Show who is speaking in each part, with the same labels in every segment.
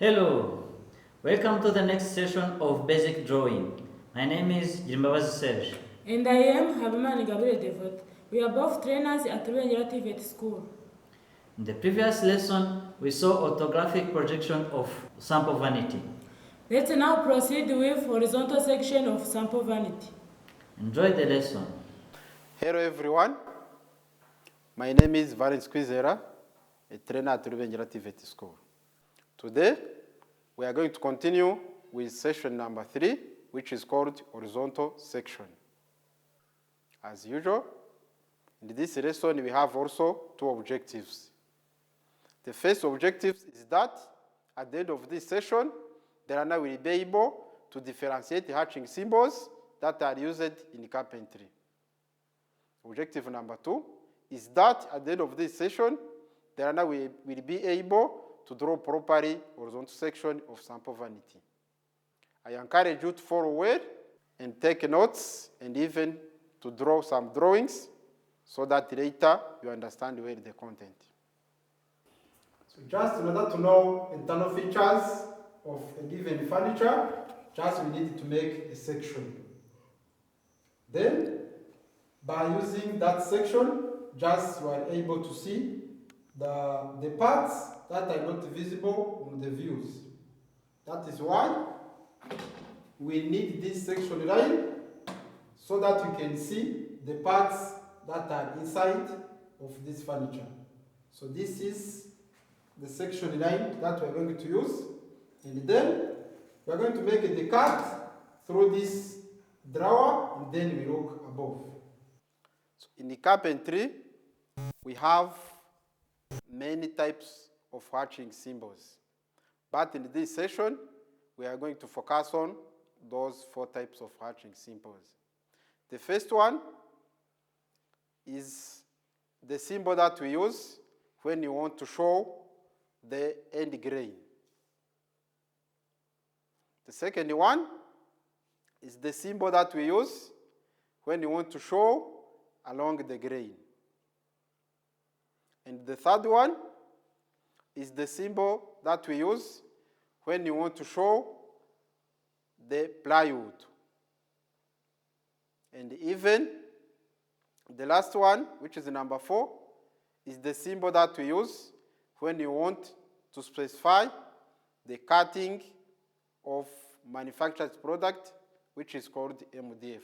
Speaker 1: Hello, welcome to the next session of Basic Drawing. My name is Jimbabazi Serge.
Speaker 2: And I am Habimana Gabriel Devot. We are both trainers at Rubengera TVET School.
Speaker 1: In the previous lesson, we saw orthographic projection of sample vanity.
Speaker 2: Let's now proceed with horizontal section of sample vanity.
Speaker 1: Enjoy the lesson.
Speaker 3: Hello everyone, my name is Vanity, a trainer at Rubengera TVET School. Today, we are going to continue with session number 3, which is called horizontal section. As usual, in this lesson we have also two objectives. The first objective is that at the end of this session, the learner will be able to differentiate hatching symbols that are used in carpentry. Objective number 2 is that at the end of this session, the learner will be able to draw properly horizontal section of sample vanity. I encourage you to follow well and take notes and even to draw some drawings so that later you understand well the content. So just in order to know internal features of a given furniture, just we need to make a section. Then, by using that section, just you are able to see the parts that are not visible on the views. That is why we need this section line so that you can see the parts that are inside of this furniture. So this is the section line that we are going to use, and then we are going to make the cut through this drawer, and then we look above. So in the carpentry, we have many types of hatching symbols, but in this session, we are going to focus on those 4 types of hatching symbols. The first one is the symbol that we use when you want to show the end grain. The second one is the symbol that we use when you want to show along the grain. And the third one is the symbol that we use when you want to show the plywood. And even the last one, which is number 4, is the symbol that we use when you want to specify the cutting of manufactured product, which is called MDF.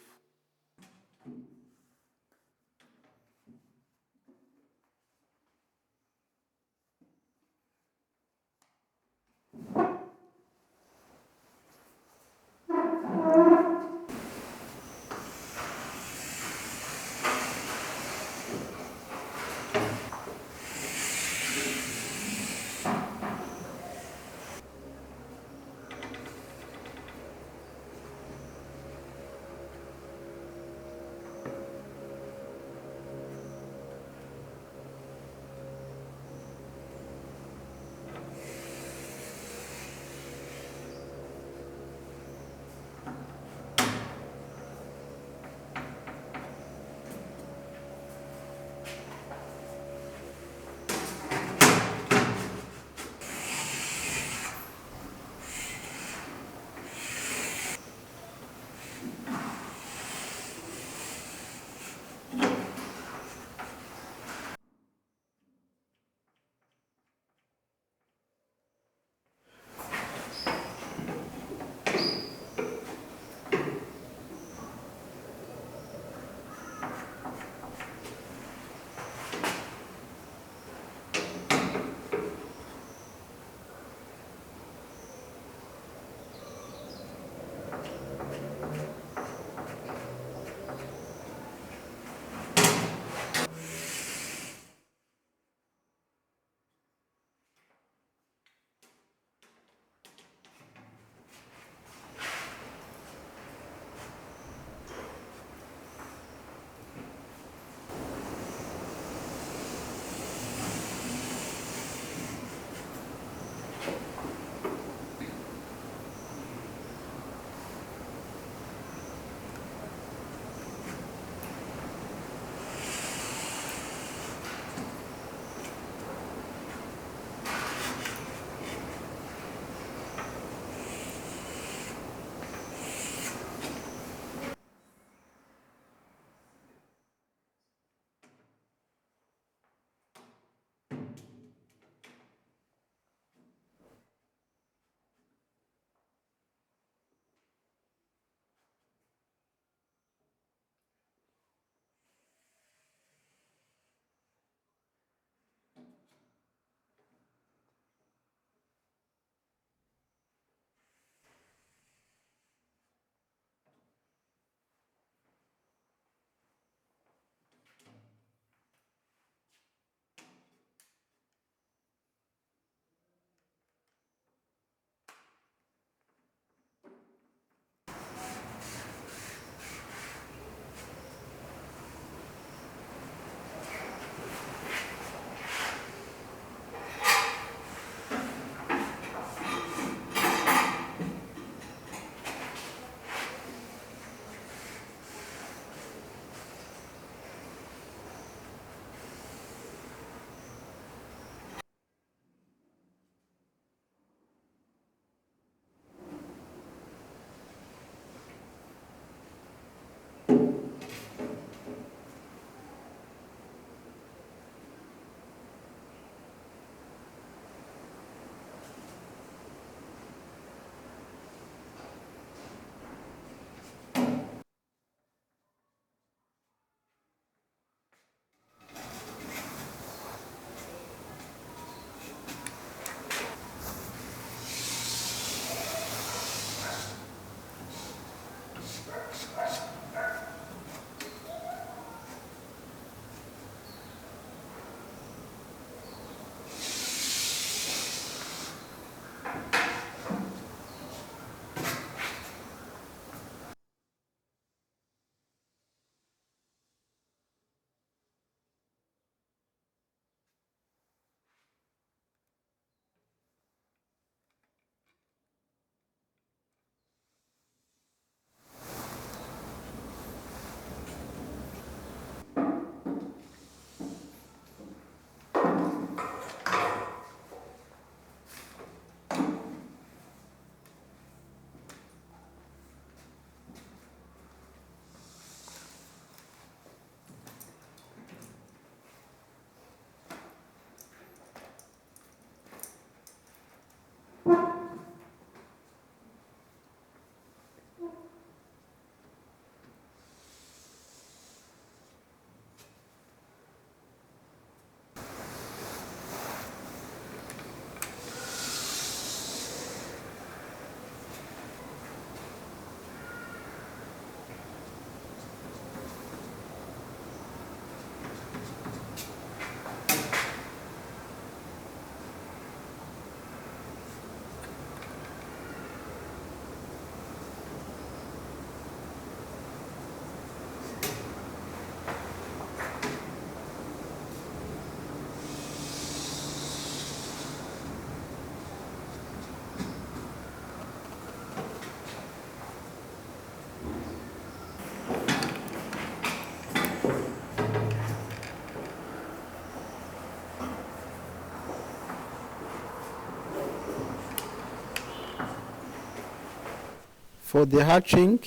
Speaker 3: For the hatching,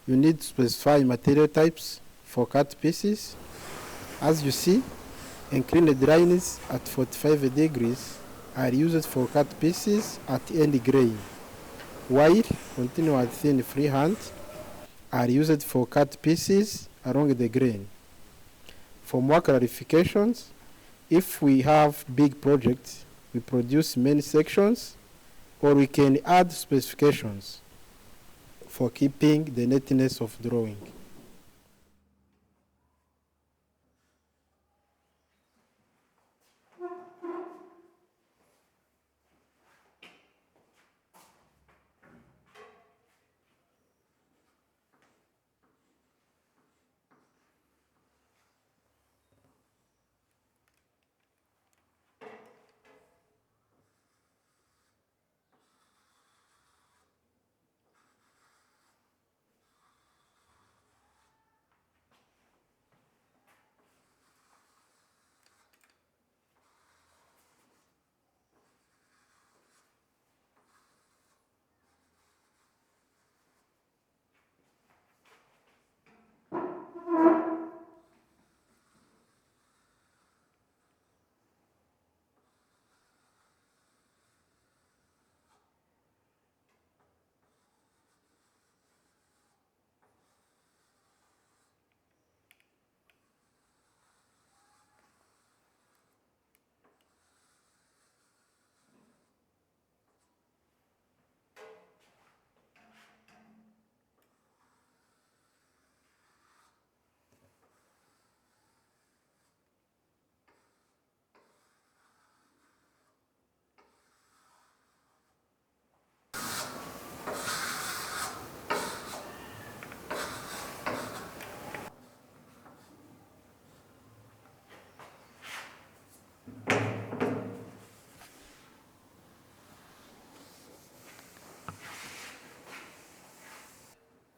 Speaker 3: you need to specify material types for cut pieces. As you see, inclined lines at 45 degrees are used for cut pieces at end grain, while continuous thin freehand are used for cut pieces along the grain. For more clarifications, if we have big projects, we produce many sections, or we can add specifications for keeping the neatness of drawing.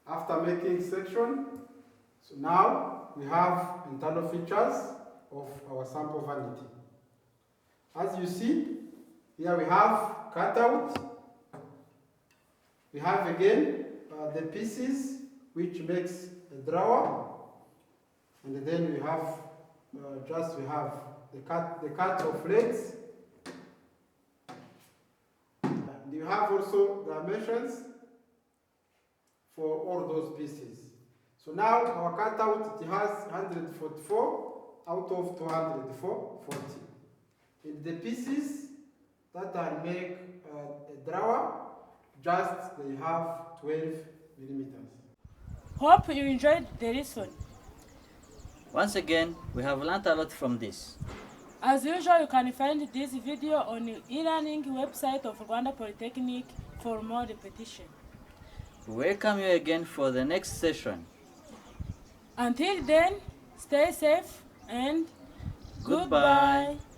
Speaker 3: After making section, so now we have internal features of our sample vanity. As you see, here we have cutout. We have again the pieces which makes a drawer, and then we have the cut of legs. And you have also dimensions for all those pieces. So now our cutout, it has 144 out of 240. In the pieces that are make a drawer, just they have 12 millimeters.
Speaker 2: Hope you enjoyed the lesson.
Speaker 1: Once again, we have learned a lot from this.
Speaker 2: As usual, you can find this video on the e-learning website of Rwanda Polytechnic for more repetition.
Speaker 1: We welcome you again for the next session.
Speaker 2: Until then, stay safe and
Speaker 1: Goodbye.
Speaker 2: goodbye.